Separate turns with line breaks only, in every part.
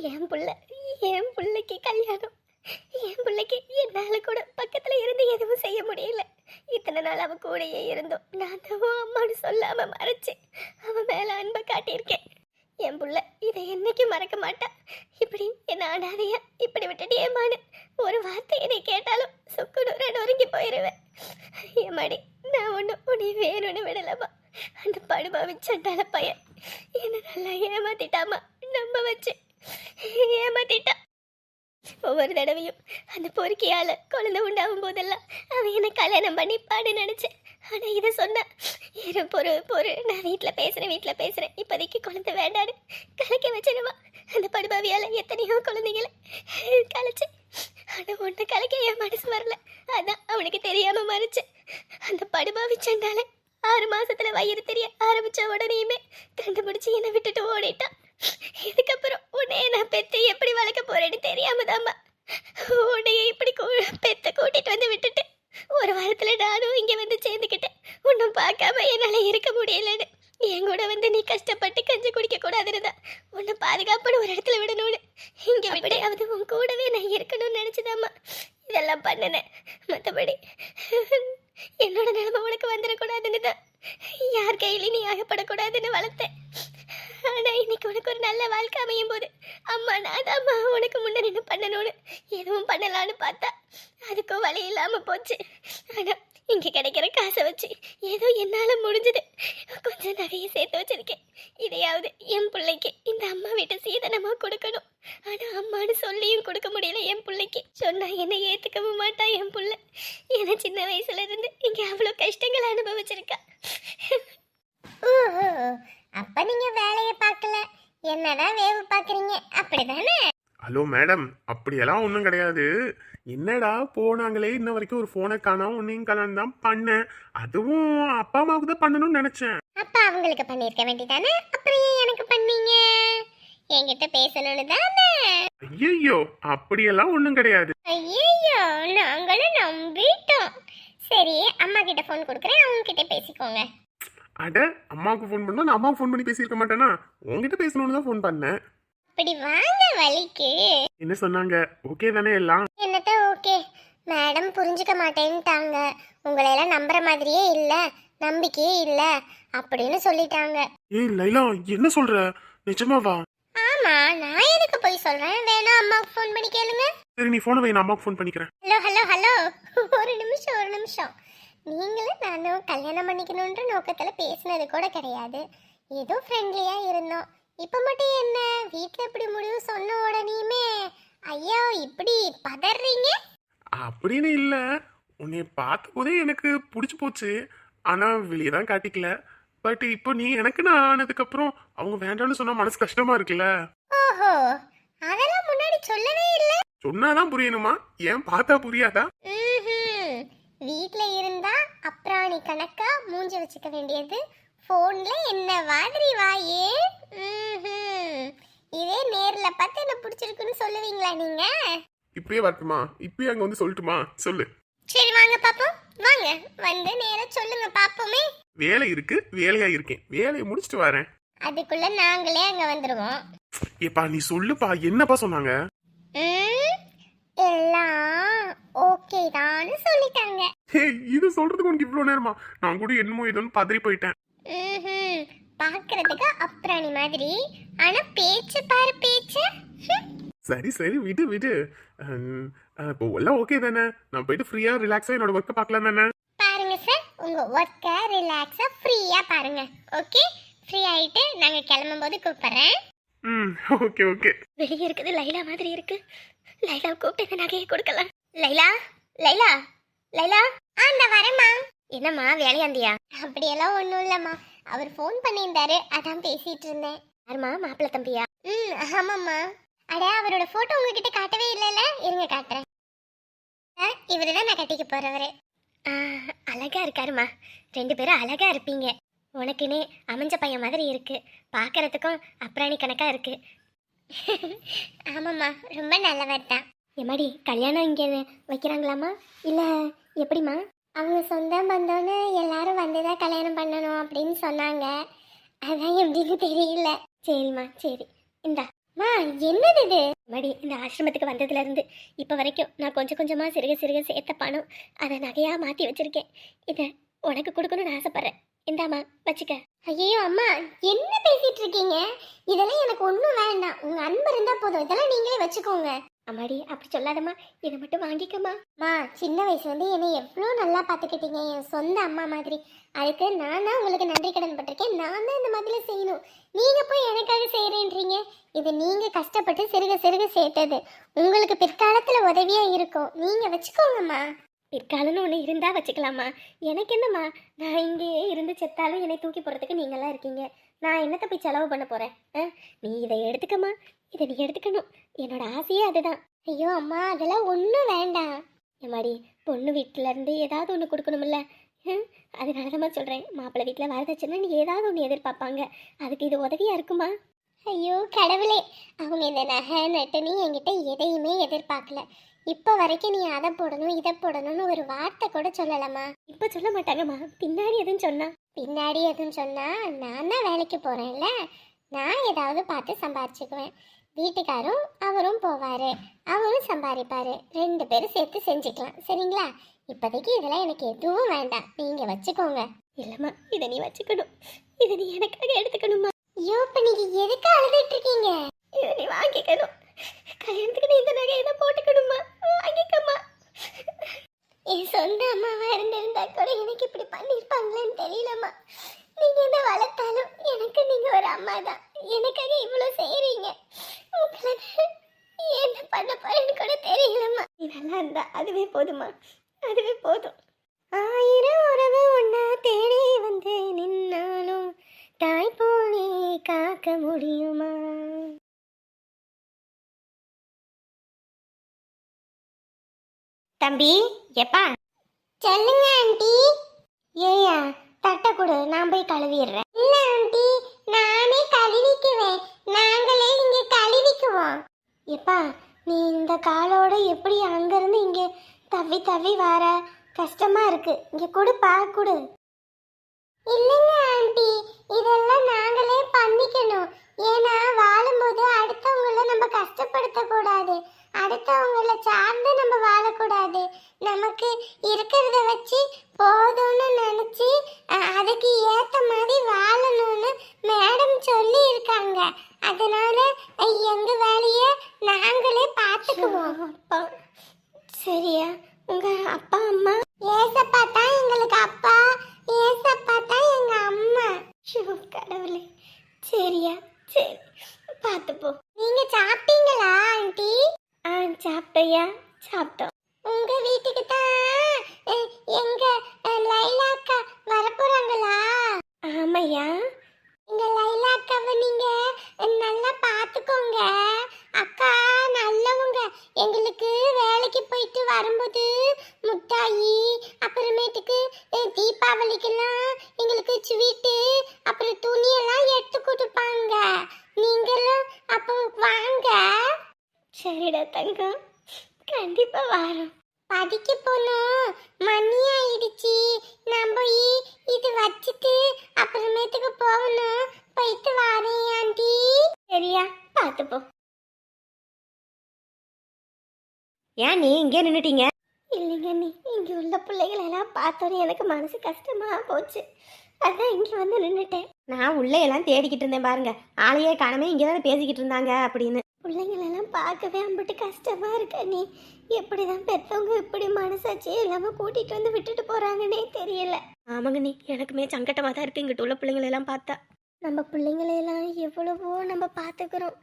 என் புள்ள என் பிள்ளைக்கு கல்யாணம். என் பிள்ளைக்கு என்னால் கூட பக்கத்தில் இருந்து எதுவும் செய்ய முடியல. இத்தனை நாள் அவன் கூடயே இருந்தோம். நான் தான் அம்மானு சொல்லாமல் மறைச்சு அவன் மேலே அன்பை காட்டியிருக்கேன். என் புள்ள இதை என்னைக்கும் மறக்க மாட்டான். இப்படி என்ன அனாதையா இப்படி விட்டுட்டு ஏமானு ஒரு வார்த்தை என்னை கேட்டாலும் சுக்குநூற நொறுங்கி போயிடுவேன். ஏமாடி நான் உன்னை வேணும்னு விடலமா. அந்த படுபாவி சண்டால பையன் என்ன நல்லா ஏமாத்திட்டாமா. நம்ப வச்சு ஏமாத்திட்டா. ஒவ்வொரு தடவையும் அந்த பொறுக்கியால குழந்தை உண்டாகும் போதெல்லாம் அவன் என்ன கல்யாணம் பண்ணிப்பான்னு நினைச்சேன். ஆனா இதை சொன்னா இரு பொறு நான் வீட்டில் பேசுறேன் இப்போதைக்கு குழந்தை வேண்டான்னு கலைக்க வச்சிருவா. அந்த படுபாவியால எத்தனையோ குழந்தைகளை கலைச்சு. ஆனா ஒன்று கலைக்க என் மனசு வரல. அதான் அவனுக்கு தெரியாம மறைச்சு. அந்த படுபாவி சண்டால 6 மாசத்துல வயிறு தெரிய ஆரம்பிச்ச உடனேயுமே கண்டுபிடிச்சு என்னை விட்டுட்டு ஓடிட்டான். இதுக்கப்புறம் உன்னைய நான் பெத்து எப்படி வளர்க்க போறேன்னு தெரியாமதாம்மா உன்னைய இப்படி பெத்த கூட்டிட்டு வந்து விட்டுட்டு ஒரு வாரத்துல நானும் இங்க வந்து சேர்ந்துக்கிட்டேன். ஒன்னும் பார்க்காம என்னால இருக்க முடியலன்னு. என் கூட வந்து நீ கஷ்டப்பட்டு கஞ்சி குடிக்க கூடாதுதான் உன்னை பாதுகாப்புன்னு ஒரு இடத்துல விடணும்னு இங்க எப்படியாவது உன் கூடவே நான் இருக்கணும்னு நினைச்சுதாம்மா இதெல்லாம் பண்ணினேன். மற்றபடி என்னோட நிலைமை உனக்கு வந்துடக்கூடாதுன்னு தான் யார் கையிலையும் நீ ஆகப்படக்கூடாதுன்னு வளர்த்தேன். ஆனா இன்னைக்கு உனக்கு ஒரு நல்ல வாழ்க்கை அமையும் போது அம்மா நான் அம்மா உனக்கு முன்ன நின்று பண்ணணும்னு எதுவும் பண்ணலான்னு பார்த்தா அதுக்கும் வழி இல்லாம போச்சு. ஆனா இங்க கிடைக்கிற காசை வச்சு ஏதோ என்னால முடிஞ்சது கொஞ்சம் நகையை சேர்த்து வச்சிருக்கேன். இதையாவது என் பிள்ளைக்கு இந்த அம்மா வீட்டை சீதனமா கொடுக்கணும். ஆனா அம்மானு சொல்லியும் கொடுக்க முடியல. என் பிள்ளைக்கு சொன்னா என்னை ஏத்துக்கவும் மாட்டா. என் பிள்ளை ஏன்னா சின்ன வயசுல இருந்து இங்க அவ்வளவு கஷ்டங்களை அனுபவிச்சிருக்கா.
அப்ப நீங்க வேலையை பார்க்கல, என்னதான் வேவு பாக்குறீங்க அப்படிதானே?
ஹலோ மேடம், அப்படியெல்லாம் ஒன்றும் கிடையாது. என்னடா போனாங்களே இன்ன வரைக்கும் ஒரு ஃபோனை காணோம், உன்னையும் காணோம் தான் பண்ணேன். அதுவும் அப்பா அம்மாவுக்கு தான் பண்ணணும்னு நினைச்சேன்.
அப்ப அவங்களுக்கு பண்ணிருக்க வேண்டியதானே, அப்புறம் ஏன் எனக்கு பண்ணீங்க? என்கிட்ட பேசணும்னு தானே?
ஐயோ, அப்படியெல்லாம் ஒன்றும் கிடையாது.
ஐயோ, நாங்களும் நம்பிட்டோம். சரி, அம்மா கிட்ட ஃபோன் கொடுக்குறேன், அவங்க கிட்ட பேசிக்கோங்க.
அட, அம்மாவுக்கு ஃபோன் பண்ணா நான் அம்மாவுக்கு ஃபோன் பண்ணி பேசியிருக்க மாட்டேனா? உங்ககிட்ட பேசணும்னு தான் ஃபோன் பண்ணேன்.
அப்படி வாங்க வலிக்கு.
என்ன சொன்னாங்க? ஓகே தானே எல்லாம்?
என்னத்த ஓகே, மேடம் புரிஞ்சுக்க மாட்டேன்ட்டாங்க. உங்களையெல்லாம் நம்புற மாதிரியே இல்ல, நம்பிக்கையே இல்ல அப்படின்னு சொல்லிட்டாங்க.
ஏய் லைலா, என்ன சொல்ற? நிஜமாவா?
ஆமா, நான் எதுக்கு போய் சொல்றேன்? வேணா அம்மாவுக்கு ஃபோன் பண்ணி கேளுங்க.
சரி, நீ ஃபோனை வை, நான் அம்மாவுக்கு ஃபோன் பண்ணிக்கிறேன்.
ஹலோ ஒரு நிமிஷம். நீங்களும் நானும் கல்யாணம் பண்ணிக்கணுன்ற நோக்கத்துல பேசினது கூட கிடையாது. ஏதோ ஃப்ரெண்ட்லியா இருந்தோம். இப்ப மட்டும் என்ன வீட்டுல இப்படி முடிவு சொன்ன உடனேயுமே ஐயா இப்படி பதறீங்க?
அப்படின்னு இல்ல, உன்னை பார்த்த போதே எனக்கு பிடிச்சி போச்சு. ஆனா வெளியே தான் காட்டிக்கல. பட் இப்போ நீ எனக்கு நான் ஆனதுக்கு அப்புறம் அவங்க வேண்டாம்னு சொன்னா மனசு கஷ்டமா இருக்குல்ல.
ஓஹோ, அதெல்லாம் முன்னாடி சொல்லவே இல்ல.
சொன்னாதான் புரியணுமா? ஏன் பார்த்தா புரியாதா?
வீட்ல இருந்தா அப்ராணி கணக்கா மூஞ்சி வச்சுக்க வேண்டியது, போன்ல என்ன மாதிரி வாயே. இதே நேர்ல பார்த்து என்ன பிடிச்சிருக்குன்னு சொல்லுவீங்களா நீங்க?
இப்பயே வரட்டுமா? இப்பயே அங்க வந்து சொல்லட்டுமா? சொல்லு.
சரி வாங்க பாப்போம், வாங்க வந்து நேரா சொல்லுங்க பாப்போமே.
வேலை இருக்கு, வேலையா இருக்கேன், வேலையை முடிச்சிட்டு வரேன்.
அதுக்குள்ள நாங்களே அங்க வந்துருவோம்.
ஏப்பா நீ சொல்லுப்பா, என்னப்பா சொன்னாங்க?
எல்லாம் ஓகே தான் சொல்லிட்டாங்க.
இது சொல்றதுக்கு உனக்கு இவ்வளவு நேரமா? நான் கூட என்னமோ ஏதோன்னு பதறி போயிட்டேன்.
பாக்குறதுக்கு அப்ராணி மாதிரி, ஆனா பேச்சு பாரு பேச்சு.
சரி சரி, விடு விடு. இப்போ எல்லாம் ஓகே தானே? நான் போயிட்டு ஃப்ரீயா ரிலாக்ஸா என்னோட ஒர்க்கை பார்க்கலாம் தானே?
பாருங்க சார், உங்க ஒர்க்கை ரிலாக்ஸா ஃப்ரீயா பாருங்க. ஓகே, ஃப்ரீ ஆயிட்டு நாங்க கிளம்பும் போது கூப்பிடுறேன்.
Okay okay.
வெளியே இருக்குது லைலா மாதிரி இருக்கு. லைலா கூப்பிட்டு நகையை கொடுக்கலாம். லைலா
அந்த வரேம்மா.
என்னம்மா வேலையாந்தியா?
அப்படியெல்லாம் ஒன்றும் இல்லைம்மா, அவர் ஃபோன் பண்ணியிருந்தாரு, அதான் பேசிட்டு இருந்தேன்.
யாருமா? மாப்பிள்ள தம்பியா?
ஆமாம்மா. அட, அவரோட ஃபோட்டோ உங்ககிட்ட காட்டவே இல்லைல்ல, இருங்க காட்டுறேன். இவரு தான் நான் கட்டிக்க போறவரு.
அழகா இருக்காருமா. 2 பேரும் அழகா இருப்பீங்க. உனக்குன்னே அமைஞ்ச பையன் மாதிரி இருக்கு. பார்க்கறதுக்கும் அப்ராணி கணக்கா இருக்கு.
ஆமாம்மா, ரொம்ப நல்லவர் தான்.
எம்மாடி, கல்யாணம் இங்கே வைக்கிறாங்களாமா இல்லை எப்படிம்மா?
அவங்க சொந்த பந்தம்னு எல்லாரும் வந்துதான் கல்யாணம் பண்ணணும் அப்படின்னு சொன்னாங்க. அதான் எப்படின்னு தெரியல.
சரிம்மா, சரி. இந்தா மா,
என்னது இது?
மடி இந்த ஆசிரமத்துக்கு வந்ததுல இருந்து இப்போ வரைக்கும் நான் கொஞ்சம் கொஞ்சமா சிறுக சிறுக சேர்த்த பணம் அதை நகையா மாத்தி வச்சிருக்கேன். இதை உனக்கு கொடுக்கணும்னு ஆசைப்படுறேன். இந்தாம்மா வச்சுக்க.
ஐயோ அம்மா, என்ன பேசிட்டு இருக்கீங்க? இதெல்லாம் எனக்கு ஒன்றும் வேண்டாம். உங்க அன்பு இருந்தா போதும், இதெல்லாம் நீங்களே வச்சுக்கோங்க.
அம்மாடி அப்படி சொல்லாதம்மா, இதை மட்டும் வாங்கிக்கம்மா.
அம்மா, சின்ன வயசுல இருந்து என்னை எவ்வளோ நல்லா பார்த்துக்கிட்டீங்க, என் சொந்த அம்மா மாதிரி. அதுக்கு நான் தான் உங்களுக்கு நன்றி கடன் பட்டிருக்கேன். நான் தான் இந்த மாதிரி செய்யணும். நீங்க போய் எனக்காக செய்யறேன்றீங்க. இது நீங்க கஷ்டப்பட்டு சிறுக சிறுக சேர்த்தது. உங்களுக்கு பிற்காலத்துல உதவியா இருக்கும். நீங்க வச்சுக்கோங்கம்மா.
பிற்காலம்னு ஒன்று இருந்தால் வச்சுக்கலாமா? எனக்கு என்னம்மா, நான் இங்கேயே இருந்து செத்தாலும் என்னை தூக்கி போகிறதுக்கு நீங்களாம் இருக்கீங்க. நான் என்னத்தை போய் செலவு பண்ண போகிறேன்? நீ இதை எடுத்துக்கம்மா, இதை நீ எடுத்துக்கணும். என்னோட ஆசையே அதுதான்.
ஐயோ அம்மா, அதெல்லாம் ஒன்றும் வேண்டாம்.
எம்மாடி, பொண்ணு வீட்டிலேருந்து ஏதாவது ஒன்று கொடுக்கணுமில்ல? அதனால தான் சொல்கிறேன். மாப்பிள்ளை வீட்டில் வரதட்சணை நீ ஏதாவது ஒன்று எதிர்பார்ப்பாங்க. அதுக்கு இது உதவியாக இருக்குமா?
ஐயோ கடவுளே, அவங்க இந்த நகை நட்டுன்னு என்கிட்ட எதையுமே எதிர்பார்க்கல. இப்போ வரைக்கும் நீ அதை போடணும் இதை போடணும்னு ஒரு வார்த்தை கூட சொல்லலாமா?
இப்போ சொல்ல மாட்டாங்கம்மா, பின்னாடி எதுவும் சொன்னா?
பின்னாடி எதுவும் சொன்னா நான் தான் வேலைக்கு போறேன்ல, நான் ஏதாவது பார்த்து சம்பாரிச்சுக்குவேன். வீட்டுக்காரும் அவரும் போவாரு, அவரும் சம்பாதிப்பாரு. 2 பேரும் சேர்த்து செஞ்சுக்கலாம். சரிங்களா? இப்போதைக்கு இதெல்லாம் எனக்கு எதுவும் வேண்டாம். நீங்க வச்சுக்கோங்க.
இல்லைம்மா, இதை நீ வச்சுக்கணும். இதை நீ எனக்காக எடுத்துக்கணுமா?
ஐயோ, இப்போ நீங்க எதுக்கு அழுதுட்டு இருக்கீங்க?
இதை நீ வாங்கிக்கணும். கல்யாணத்துக்கு நீ இந்த நகையை தான் போட்டுக்கணுமா? வாங்கிக்கம்மா.
என் சொந்த அம்மாவா இருந்திருந்தா கூட எனக்கு இப்படி பண்ணிருப்பாங்களேன்னு தெரியலம்மா. நீங்க என்ன வளர்த்தாலும் எனக்கு நீங்க ஒரு அம்மா தான். எனக்காக இவ்வளவு செய்யறீங்க. உங்களை என்ன பண்ண போறேன்னு கூட தெரியலம்மா.
நீ நல்லா இருந்தா அதுவே போதுமா, அதுவே போதும். 1000 உறவு ஒன்னா தேடி வந்து நின்னாலும் தாய் போலே காக்க முடியுமா? தம்பி, எப்பா?
சொல்லுங்க ஆண்டி.
ஏயா தட்டை கொடு, நான் போய் கழுவிடுறேன்.
இல்ல ஆண்டி, நானே கழுவிக்குவேன். நாங்களே இங்க கழுவிக்குவோம்.
எப்பா, நீ இந்த காலோட எப்படி அங்கிருந்து இங்கே தவி தவி வர? கஷ்டமா இருக்கு. இங்க கொடுப்பா, கொடு.
இல்லைங்க ஆண்டி, இதெல்லாம் நாங்களே பண்ணிக்கணும். ஏன்னா வாழும்போது அடுத்தவங்கள நம்ம கஷ்டப்படுத்த கூடாது. அடுத்தவங்கள சார்ந்து நம்ம வாழக்கூடாது. நமக்கு இருக்கிறத வச்சு போதும்னு நினைச்சு அதுக்கு ஏத்த மாதிரி வாழணும்னு மேடம் சொல்லி இருக்காங்க. அதனால எங்க வேலைய நாங்களே பார்த்துக்குவோம்.
அப்பா சரியா? உங்க அப்பா அம்மா?
ஏசப்பா தான் எங்களுக்கு அப்பா, ஏசப்பா தான் எங்க அம்மா.
சிவ கடவுளே. சரியா? சரி, பார்த்துப்போ.
நீங்க சாப்பிட்டீங்களா ஆண்டி?
சாப்பிட்டையா? சாப்பிட்டோம்.
உங்க வீட்டுக்கு தான் எங்க லைலா அக்கா வரப்போறாங்களா?
ஆமையா.
எங்க லைலா அக்காவை நீங்க நல்லா பாத்துக்கோங்க. அக்கா நல்லவங்க. எங்களுக்கு வேலைக்கு போயிட்டு வரும்போது முட்டாயி, அப்புறமேட்டுக்கு தீபாவளிக்கெல்லாம் எங்களுக்கு ஸ்வீட்டு, அப்புறம் துணியெல்லாம் எடுத்து கொடுப்பாங்க. நீங்களும் அப்போ வாங்க.
சரிடா தங்கம், கண்டிப்பா வரோம்.
படிக்க போனோம், மணி ஆயிடுச்சு. நான் போய் இது வச்சுட்டு அப்புறமேட்டுக்கு போகணும். போயிட்டு வரேன் ஆண்டி.
சரியா? பார்த்துப்போ. ஏன் நீ இங்கே நின்றுட்டீங்க? இல்லைங்க, நீ இங்கே உள்ள பிள்ளைகளெல்லாம் பார்த்தோன்னே எனக்கு மனசு கஷ்டமா போச்சு. அதான் இங்கே வந்து நின்றுட்டேன். நான் உள்ளே எல்லாம் தேடிக்கிட்டு இருந்தேன் பாருங்க. ஆளையே காணமே, இங்கே தானே பேசிக்கிட்டு இருந்தாங்க அப்படின்னு. பிள்ளைங்களெல்லாம் பார்க்கவே அம்பிட்டு கஷ்டமா இருக்க. நீ எப்படிதான் பெற்றவங்க இப்படி மனசாட்சியே இல்லாமல் கூட்டிகிட்டு வந்து விட்டுட்டு போகிறாங்கன்னே தெரியல. ஆமாங்க, நீ எனக்குமே சங்கட்டமாக தான் இருக்குது இங்கிட்ட உள்ள பிள்ளைங்களெல்லாம் பார்த்தா. நம்ம பிள்ளைங்களையெல்லாம் எவ்வளவோ நம்ம பார்த்துக்கிறோம்.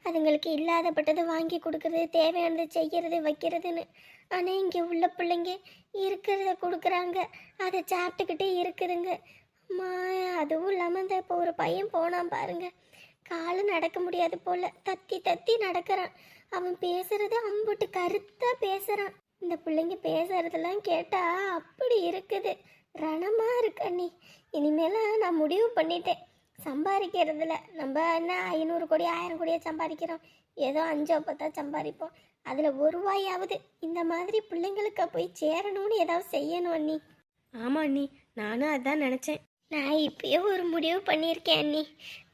அதுங்களுக்கு இல்லாதப்பட்டது வாங்கி கொடுக்குறது, தேவையானது செய்கிறது, வைக்கிறதுன்னு. ஆனால் இங்கே உள்ள பிள்ளைங்க இருக்கிறத கொடுக்குறாங்க, அதை சாப்பிட்டுக்கிட்டே இருக்குதுங்க. அம்மா, அதுவும் இல்லாமல் இந்த இப்போ ஒரு பையன் போனான் பாருங்க, காலு நடக்க முடியாது போல் தத்தி தத்தி நடக்கிறான். அவன் பேசுறது அம்புட்டு கருத்தாக பேசுகிறான். இந்த பிள்ளைங்க பேசுறதெல்லாம் கேட்டால் அப்படி இருக்குது, ரணமாக இருக்கு அண்ணி. இனிமேலாம் நான் முடிவு பண்ணிட்டேன், சம்பாதிக்கிறதுல நம்ம என்ன 500 கோடி 1000 கோடியாக சம்பாதிக்கிறோம், ஏதோ 5 10 சம்பாதிப்போம். அதில் ஒரு ரூபாயாவது இந்த மாதிரி பிள்ளைங்களுக்கு போய் சேரணும்னு ஏதாவது செய்யணும் அண்ணி. ஆமாம் அண்ணி, நானும் அதான் நினச்சேன். நான் இப்பயே ஒரு முடிவு பண்ணியிருக்கேன் அண்ணி.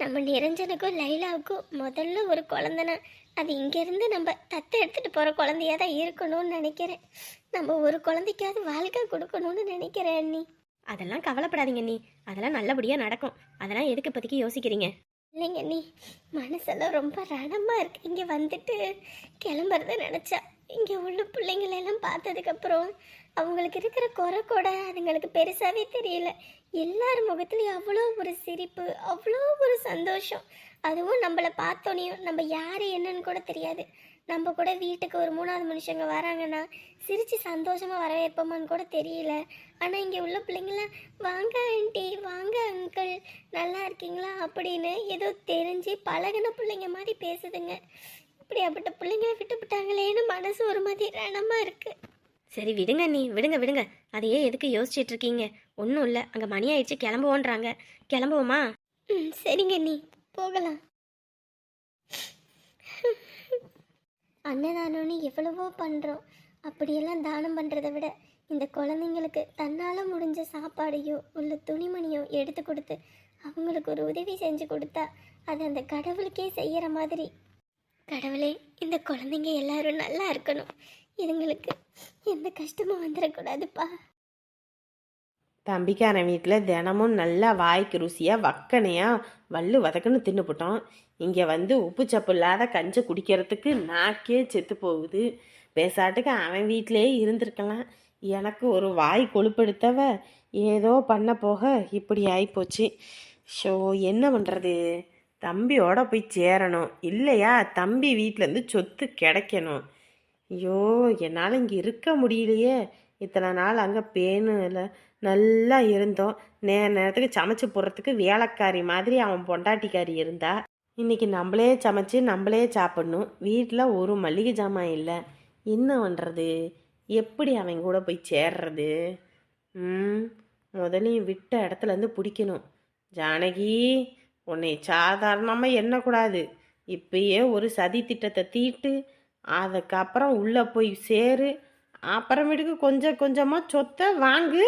நம்ம நிரஞ்சனுக்கும் லைலாவுக்கும் முதல்ல ஒரு குழந்தைனா அது இங்கேருந்து நம்ம தத்து எடுத்துகிட்டு போகிற குழந்தையா தான் இருக்கணும்னு நினைக்கிறேன். நம்ம ஒரு குழந்தைக்காவது வாழ்க்கை கொடுக்கணும்னு நினைக்கிறேன் அண்ணி.
அதெல்லாம் கவலைப்படாதீங்க அண்ணி, அதெல்லாம் நல்லபடியாக நடக்கும். அதெல்லாம் எதுக்கு இப்போதைக்கு யோசிக்கிறீங்க?
இல்லைங்க அண்ணி, மனசெல்லாம் ரொம்ப ரணமாக இருக்கு. இங்கே வந்துட்டு கிளம்புறத நினச்சா இங்கே உள்ள பிள்ளைங்களெல்லாம் பார்த்ததுக்கப்புறம் அவங்களுக்கு இருக்கிற குறை கூட அதுங்களுக்கு பெருசாகவே தெரியல. எல்லார் முகத்துலேயும் அவ்வளோ ஒரு சிரிப்பு, அவ்வளோ ஒரு சந்தோஷம். அதுவும் நம்மளை பார்த்தோனையும் நம்ம யார் என்னன்னு கூட தெரியாது. நம்ம கூட வீட்டுக்கு ஒரு 3வது மனுஷங்க வராங்கன்னா சிரித்து சந்தோஷமாக வரவேற்போமான்னு கூட தெரியல. ஆனால் இங்கே உள்ள பிள்ளைங்களாம் வாங்க ஆண்டி, வாங்க அங்கிள், நல்லா இருக்கீங்களா அப்படின்னு ஏதோ தெரிஞ்சு பழகின பிள்ளைங்க மாதிரி பேசுதுங்க. இப்படியாப்பட்ட பிள்ளைங்களை விட்டுவிட்டாங்களேன்னு மனசு ஒரு மாதிரி ரணமாக இருக்குது.
சரி விடுங்க அண்ணி, விடுங்க விடுங்க. அதையே எதுக்கு யோசிச்சுட்டு இருக்கீங்க? ஒன்றும் இல்லை, அங்கே மணி ஆயிடுச்சு, கிளம்புவோன்றாங்க. கிளம்புவோமா?
சரிங்க நீ போகலாம். அன்னதானம்னு எவ்வளவோ பண்ணுறோம். அப்படியெல்லாம் தானம் பண்ணுறதை விட இந்த குழந்தைங்களுக்கு தன்னால் முடிஞ்ச சாப்பாடையோ உள்ள துணிமணியோ எடுத்து கொடுத்து அவங்களுக்கு ஒரு உதவி செஞ்சு கொடுத்தா அது அந்த கடவுளுக்கே செய்கிற மாதிரி. கடவுளே, இந்த குழந்தைங்க எல்லாரும் நல்லா இருக்கணும். இதுங்களுக்கு எந்த கஷ்டமும் வந்துடக்கூடாதுப்பா.
தம்பிக்காரன் வீட்டில் தினமும் நல்லா வாய்க்கு ருசியாக வக்கனையாக வல்லு வதக்குன்னு தின்னுபிட்டோம். இங்கே வந்து உப்பு சப்பு இல்லாத கஞ்சை குடிக்கிறதுக்கு நாக்கே செத்து போகுது. பேசாட்டுக்கு அவன் வீட்டிலே இருந்திருக்கலாம். எனக்கு ஒரு வாய் கொழுப்பெடுத்தவ ஏதோ பண்ண போக இப்படி ஆகிப்போச்சு. ஷோ, என்ன பண்ணுறது? தம்பியோட போய் சேரணும், இல்லையா தம்பி வீட்டிலேருந்து சொத்து கிடைக்கணும். ஐயோ, என்னால் இங்கே இருக்க முடியலையே. இத்தனை நாள் அங்கே பேணுல நல்லா இருந்தோம். நேரத்துக்கு சமைச்சு போடுறதுக்கு வேலைக்காரி மாதிரி அவன் பொண்டாட்டிக்காரி இருந்தா. இன்னைக்கு நம்மளே சமைச்சு நம்மளே சாப்பிடணும். வீட்டில் ஒரு மளிகை ஜாமான் இல்லை. என்ன பண்ணுறது? எப்படி அவன் கூட போய் சேர்றது? முதலையும் விட்ட இடத்துலேருந்து பிடிக்கணும். ஜானகி, உன்னை சாதாரணமாக எண்ணக்கூடாது. இப்பயே ஒரு சதி திட்டத்தை தீட்டு அதுக்கப்புறம் உள்ளே போய் சேரு. அப்புறமேட்டுக்கு கொஞ்சம் கொஞ்சமாக சொத்தை வாங்கு.